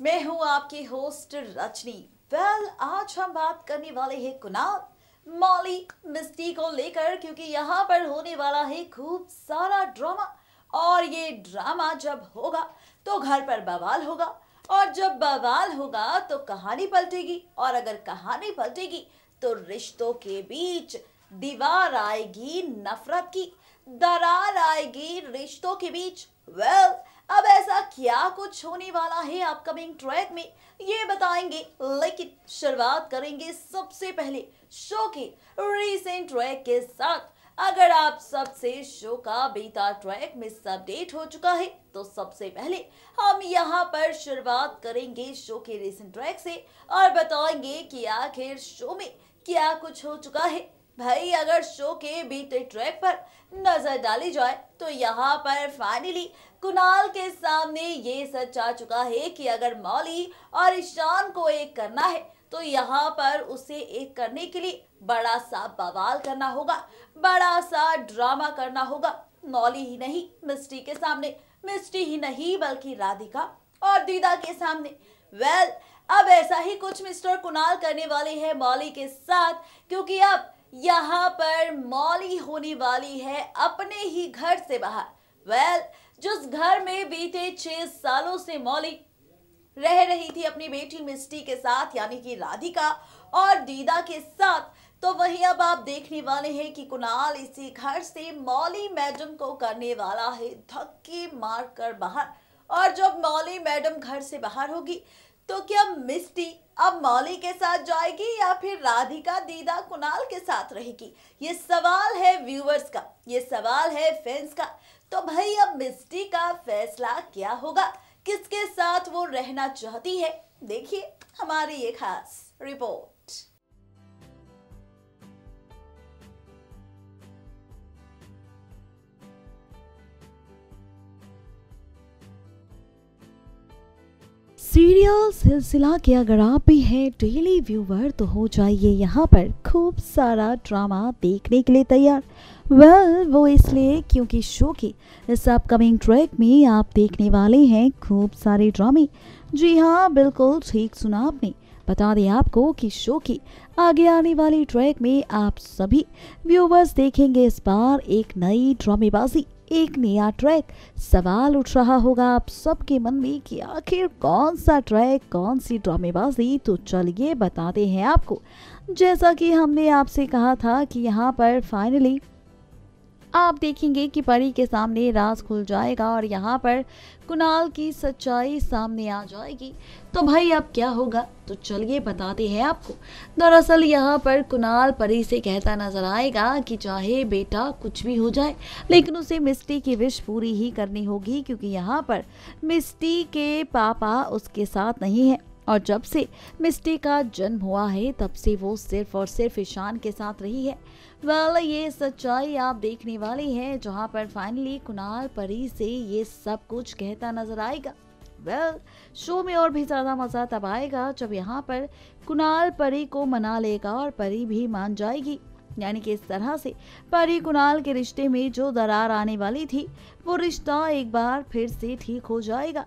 मैं हूं आपकी होस्ट रजनी। आज हम बात करने वाले हैं कुणाल, मौली, मिस्टी को लेकर, क्योंकि यहाँ पर होने वाला है खूब सारा ड्रामा। और ये ड्रामा जब होगा तो घर पर बवाल होगा, और जब बवाल होगा तो कहानी पलटेगी, और अगर कहानी पलटेगी तो रिश्तों के बीच दीवार आएगी, नफरत की दरार आएगी रिश्तों के बीच। अब ऐसा क्या कुछ होने वाला है अपकमिंग ट्रैक में, ये बताएंगे। लेकिन शुरुआत करेंगे सबसे पहले शो के रीसेंट ट्रैक के साथ। अगर आप सबसे शो का बीता ट्रैक मिस अपडेट हो चुका है तो सबसे पहले हम यहाँ पर शुरुआत करेंगे शो के रीसेंट ट्रैक से और बताएंगे कि आखिर शो में क्या कुछ हो चुका है। भाई, अगर शो के बीते ट्रैक पर नजर डाली जाए तो यहाँ पर फाइनली कुणाल के सामने ये सच आ चुका है कि अगर मौली और ईशान को एक करना है तो यहाँ पर उसे एक करने के लिए बड़ा सा बवाल करना होगा, बड़ा सा ड्रामा करना होगा। मौली ही नहीं, मिस्टी के सामने, मिस्टी ही नहीं बल्कि राधिका और दीदा के सामने। अब ऐसा ही कुछ मिस्टर कुणाल करने वाले हैं मौली के साथ, क्योंकि अब यहाँ पर मौली होने वाली है अपने ही घर से बाहर। जिस घर में बीते 6 सालों से मौली रह रही थी अपनी बेटी मिस्टी के साथ, यानी कि राधिका और दीदा के साथ, तो वहीं अब आप देखने वाले हैं कि कुणाल इसी घर से मौली मैडम को करने वाला है धक्के मार कर बाहर। और जब मौली मैडम घर से बाहर होगी तो क्या मिस्टी अब मौली के साथ जाएगी या फिर राधिका दीदा कुणाल के साथ रहेगी? ये सवाल है व्यूअर्स का, ये सवाल है फैंस का। तो भाई, अब मिस्टी का फैसला क्या होगा, किसके साथ वो रहना चाहती है? देखिए हमारी ये खास रिपोर्ट। सीरियल सिलसिला के अगर आप भी हैं डेली व्यूवर तो हो जाइए यहाँ पर खूब सारा ड्रामा देखने के लिए तैयार। वो इसलिए क्योंकि शो के इस अपकमिंग ट्रैक में आप देखने वाले हैं खूब सारे ड्रामे। जी हाँ, बिल्कुल ठीक सुना आपने। बता दें आपको कि शो की आगे आने वाली ट्रैक में आप सभी व्यूवर्स देखेंगे इस बार एक नई ड्रामेबाजी, एक नया ट्रैक। सवाल उठ रहा होगा आप सबके मन में कि आखिर कौन सा ट्रैक, कौन सी ड्रामेबाजी? तो चलिए बताते हैं आपको। जैसा कि हमने आपसे कहा था कि यहाँ पर फाइनली आप देखेंगे कि परी के सामने राज खुल जाएगा और यहाँ पर कुणाल की सच्चाई सामने आ जाएगी। तो भाई अब क्या होगा, तो चलिए बताते हैं आपको। दरअसल यहाँ पर कुणाल परी से कहता नजर आएगा कि चाहे बेटा कुछ भी हो जाए लेकिन उसे मिस्टी की विश पूरी ही करनी होगी, क्योंकि यहाँ पर मिस्टी के पापा उसके साथ नहीं है और जब से मिस्टी का जन्म हुआ है तब से वो सिर्फ और सिर्फ ईशान के साथ रही है। ये सच्चाई आप देखने वाले हैं जहां पर फाइनली कुणाल परी से ये सब कुछ कहता नजर आएगा। शो में और भी ज्यादा मजा तब आएगा जब यहाँ पर कुणाल परी को मना लेगा और परी भी मान जाएगी। यानी कि इस तरह से परी कुणाल के रिश्ते में जो दरार आने वाली थी वो रिश्ता एक बार फिर से ठीक हो जाएगा।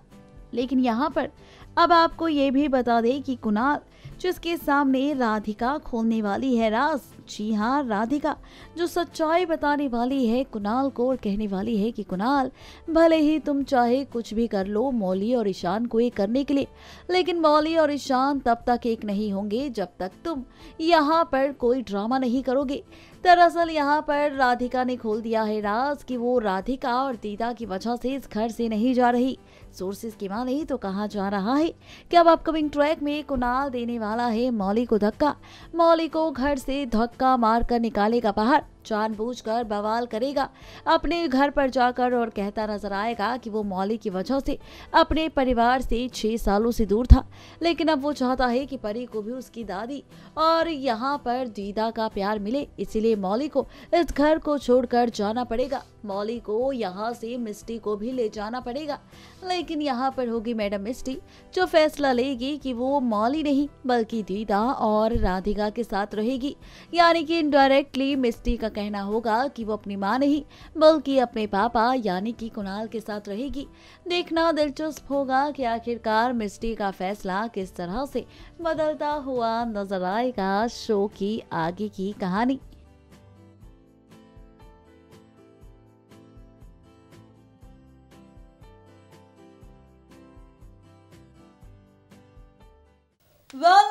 लेकिन यहाँ पर अब आपको ये भी बता दें कि कुणाल जिसके सामने राधिका खोलने वाली है राज, जी हाँ राधिका, जो सच्चाई बताने वाली है कुणाल को और कहने वाली है कि कुणाल, भले ही तुम चाहे कुछ भी कर लो मौली और ईशान को एक करने के लिए, लेकिन मौली और ईशान तब तक एक नहीं होंगे जब तक तुम यहाँ पर कोई ड्रामा नहीं करोगे। दरअसल यहाँ पर राधिका ने खोल दिया है राज कि वो राधिका और दीदा की वजह से इस घर से नहीं जा रही। सोर्सेज की माने तो कहा जा रहा है कि अब अपकमिंग ट्रैक में कुणाल देने वाला है मौली को धक्का, मौली को घर से धक्का मारकर निकालेगा बाहर, जानबूझकर बवाल करेगा अपने घर पर जाकर और कहता नजर आएगा कि वो मौली की वजह से अपने परिवार से 6 सालों से दूर था, लेकिन अब वो चाहता है कि परी को भी उसकी दादी और यहाँ पर दीदा का प्यार मिले, इसीलिए मौली को इस घर को छोड़कर जाना पड़ेगा। मौली को यहाँ से मिस्टी को भी ले जाना पड़ेगा, लेकिन यहाँ पर होगी मैडम मिस्टी जो फैसला लेगी कि वो मौली नहीं बल्कि दीदा और राधिका के साथ रहेगी। यानी कि इनडायरेक्टली मिस्टी का का कहना होगा कि वो अपनी मां नहीं बल्कि अपने पापा यानी कि कुणाल के साथ रहेगी। देखना दिलचस्प होगा कि आखिरकार मिस्टी का फैसला किस तरह से बदलता हुआ नजर आएगा। शो की आगे की कहानी।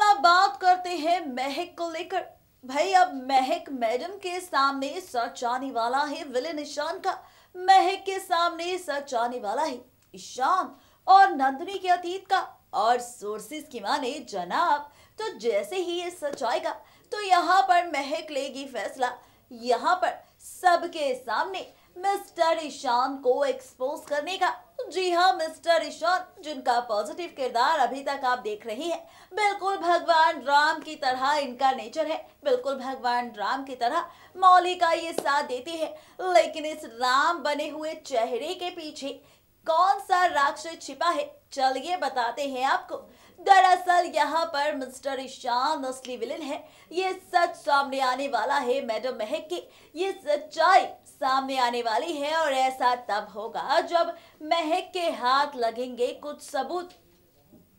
अब बात करते हैं महक को लेकर। भाई अब महक मैडम के सामने सच आने वाला है विलेन ईशान का। महक के सामने सच आने वाला है ईशान और नंदिनी के अतीत का। और सोर्सेस की माने जनाब, तो जैसे ही ये सच आएगा तो यहाँ पर महक लेगी फैसला। यहाँ पर सबके सामने मिस्टर ईशान को एक्सपोज करने का। जी हाँ, मिस्टर ईशान जिनका पॉजिटिव किरदार अभी तक आप देख रहे हैं, बिल्कुल भगवान राम की तरह इनका नेचर है। बिल्कुल भगवान राम की तरह मौली का ये साथ देते हैं। लेकिन इस राम बने हुए चेहरे के पीछे कौन सा राक्षस छिपा है, चलिए बताते हैं आपको। दरअसल यहाँ पर मिस्टर ईशान असली विलेन है। ये सच सामने आने वाला है मैडम महक की। ये सच्चाई सामने आने वाली है और ऐसा तब होगा जब महक के हाथ लगेंगे कुछ सबूत।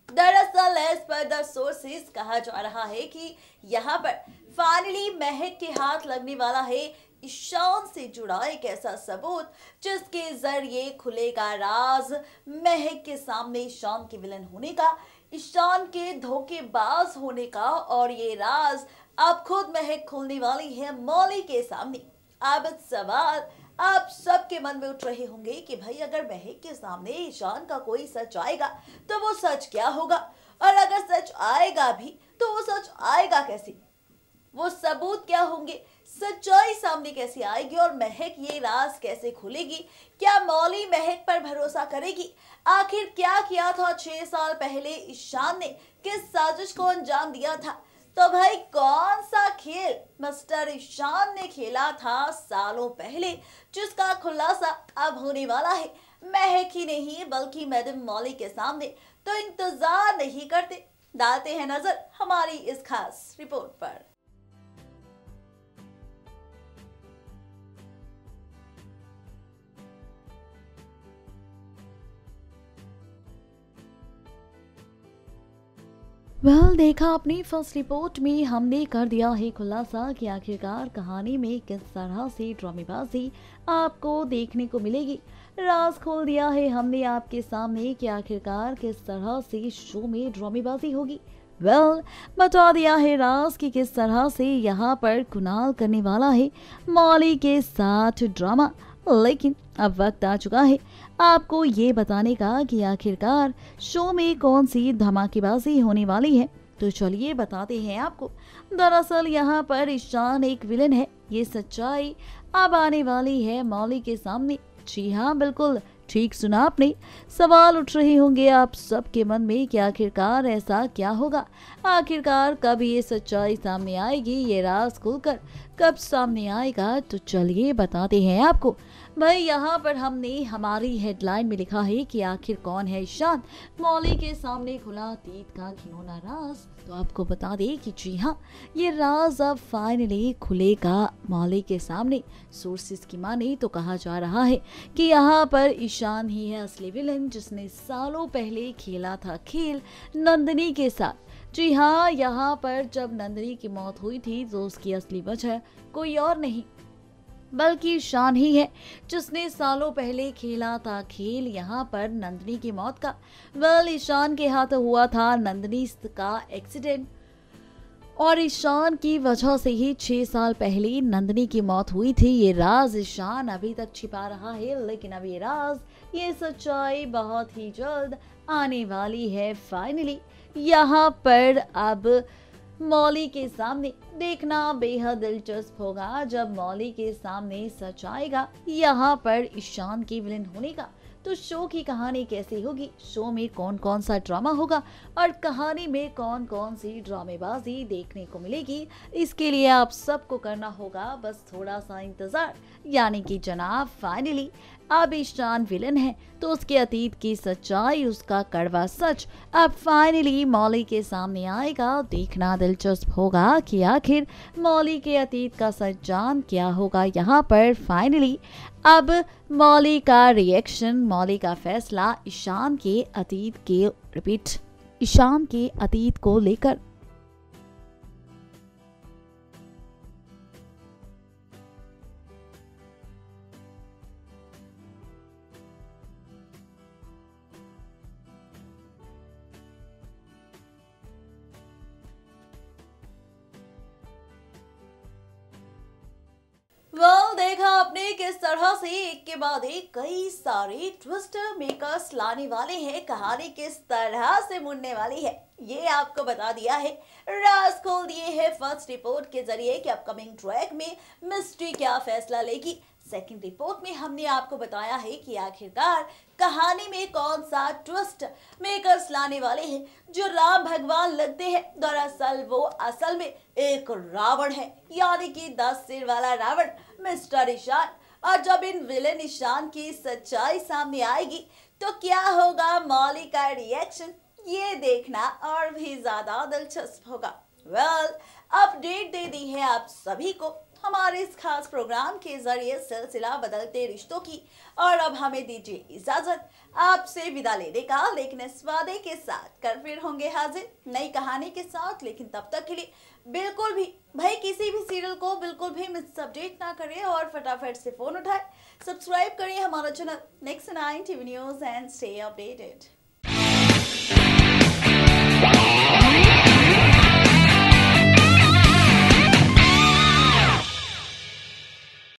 दरअसल एज पर द सोर्सेस कहा जा रहा है कि यहाँ पर फाइनली महक के हाथ लगने वाला है ईशान से जुड़ा एक ऐसा सबूत जिसके जरिए खुलेगा राज महक के सामने ईशान के विलन होने का, ईशान के धोखेबाज होने का। और ये राज अब खुद महक खोलने वाली है मौली के सामने। अब सवाल आप सबके मन में उठ रहे होंगे कि भाई अगर महक के सामने ईशान का कोई सच आएगा तो वो सच क्या होगा, और अगर सच आएगा भी तो वो सच आएगा कैसे, वो सबूत क्या होंगे, सच्चाई सामने कैसे आएगी और महक ये राज कैसे खुलेगी। क्या मौली महक पर भरोसा करेगी? आखिर क्या किया था 6 साल पहले ईशान ने, किस साजिश को अंजाम दिया था? तो भाई कौन सा खेल मिस्टर ईशान ने खेला था सालों पहले, जिसका खुलासा अब होने वाला है महक ही नहीं बल्कि मैडम मौली के सामने। तो इंतजार नहीं करते, डालते हैं नजर हमारी इस खास रिपोर्ट पर। देखा आपने फर्स्ट रिपोर्ट में हमने कर दिया है खुलासा कि आखिरकार कहानी में किस तरह से ड्रामेबाजी आपको देखने को मिलेगी। राज खोल दिया है हमने आपके सामने कि आखिरकार किस तरह से शो में ड्रामेबाजी होगी। बता दिया है राज कि किस तरह से यहाँ पर कुणाल करने वाला है मौली के साथ ड्रामा। लेकिन अब वक्त आ चुका है आपको ये बताने का कि आखिरकार शो में कौन सी धमाकेबाजी होने वाली है। तो चलिए बताते हैं आपको। दरअसल यहाँ पर ईशान एक विलेन है, ये सच्चाई अब आने वाली है मौली के सामने। जी हाँ, बिल्कुल ठीक सुना आपने। सवाल उठ रहे होंगे आप सबके मन में कि आखिरकार ऐसा क्या होगा, आखिरकार कब ये सच्चाई सामने आएगी, ये राज खुलकर कब सामने आएगा। तो चलिए बताते हैं आपको। भाई यहाँ पर हमने हमारी हेडलाइन में लिखा है कि आखिर कौन है ईशान, मौली के सामने खुला अतीत का घिनौना राज। तो आपको बता दें कि जी हाँ, ये राज अब फाइनली खुलेगा मौली के सामने। सोर्सेस की माने तो कहा जा रहा है कि यहाँ पर ईशान ही है असली विलेन, जिसने सालों पहले खेला था खेल नंदिनी के साथ। जी हाँ, यहाँ पर जब नंदिनी की मौत हुई थी तो उसकी असली वजह कोई और नहीं बल्कि ईशान ही है, जिसने सालों पहले खेला था खेल यहाँ पर नंदिनी की मौत का। ईशान के हाथ हुआ था नंदिनी का एक्सीडेंट और ईशान की वजह से ही 6 साल पहले नंदिनी की मौत हुई थी। ये राज ईशान अभी तक छिपा रहा है, लेकिन अब ये राज, ये सच्चाई बहुत ही जल्द आने वाली है फाइनली यहाँ पर। अब मौली के सामने देखना बेहद दिलचस्प होगा जब मौली के सामने सच आएगा यहाँ पर ईशान के विलेन होने का। तो शो की कहानी कैसी होगी, शो में कौन कौन सा ड्रामा होगा और कहानी में कौन कौन सी ड्रामेबाजी देखने को मिलेगी, इसके लिए आप सबको करना होगा बस थोड़ा सा इंतजार। यानी कि जनाब फाइनली अब ईशान विलन है तो उसके अतीत की सच्चाई, उसका कड़वा सच अब फाइनली मौली के सामने आएगा। देखना दिलचस्प होगा कि आखिर मौली के अतीत का सच जान क्या होगा यहाँ पर फाइनली। अब मौली का रिएक्शन, मौली का फैसला ईशान के अतीत को लेकर। देखा आपने किस तरह से एक के बाद एक कई सारे ट्विस्ट मेकर्स लाने वाले हैं, कहानी किस तरह से मुड़ने वाली है ये आपको बता दिया है, राज खोल दिए हैं फर्स्ट रिपोर्ट के जरिए कि अपकमिंग ट्रैक में मिस्ट्री क्या फैसला लेगी। सेकंड रिपोर्ट में हमने आपको बताया है कि आखिरकार कहानी में कौन सा ट्विस्ट मेकर्स लाने वाले हैं जो राम भगवान लगते हैं। दरअसल वो असल में एक रावण है, यानी कि 10 सिर वाला रावण मिस्टर ईशान। और जब इन विलेन ईशान की सच्चाई सामने आएगी तो क्या होगा मौली का रिएक्शन, ये देखना और भी ज्यादा दिलचस्प होगा। अपडेट दे दी है आप सभी को हमारे इस खास प्रोग्राम के जरिए सिलसिला बदलते रिश्तों की, और अब हमें दीजिए इजाजत आपसे विदा लेने का, लेकिन इस वादे के साथ कर फिर होंगे हाजिर नई कहानी के साथ। लेकिन तब तक के लिए बिल्कुल भी भाई किसी भी सीरियल को बिल्कुल भी मिस अपडेट ना करें और फटाफट से फोन उठाएं, सब्सक्राइब करें हमारा channel next 9 TV news and stay updated.